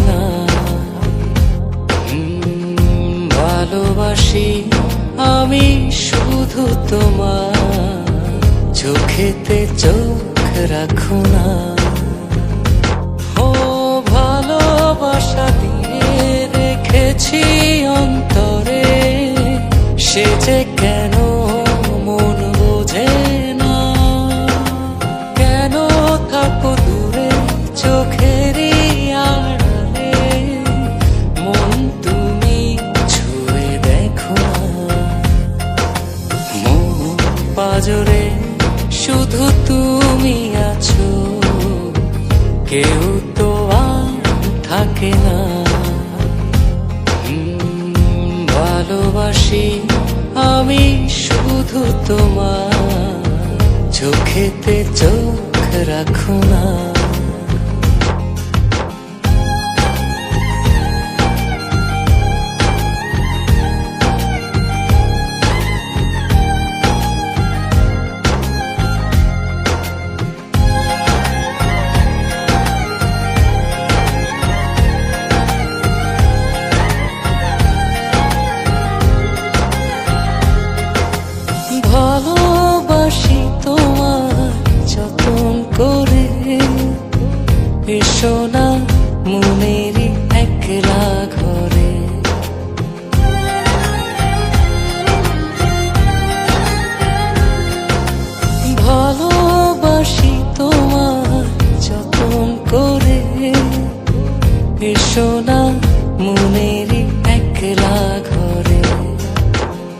না। ভালোবাসি আমি শুধু তোমার, চোখেতে চোখ রাখো না। ও ভালোবাসা দিয়ে রেখেছি অন্তরে, সে যে কেন মন বোঝে না। কেন থাকো দূরে চোখেরই আড়ালে, মন তুমি ছুঁয়ে দেখো না। মন পাজরে শুধু তুমি আছো, কেউ তো আর থাকে না। ভালোবাসি আমি শুধু তোমার, চোখেতে চোখ রাখো না। ভালোবাসি তোমার যতন করে, এসো না মনেরই একলা ঘরে। ভালোবাসি তোমার যতন করে, এসো না মনেরই একলা ঘরে।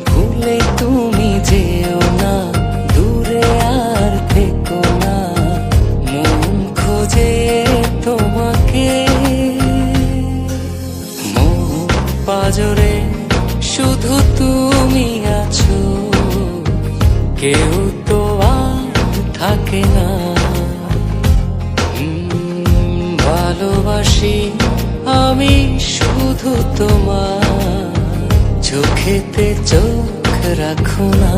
ভুলে তুমি যেও না, দূরে আর থেকো না, মন খোঁজে তোমাকে। মন পাজরে শুধু তুমি আছো, কেউ তো আর থাকে না। ভালোবাসি আমি শুধু তোমার, চোখেতে চোখ রাখো না।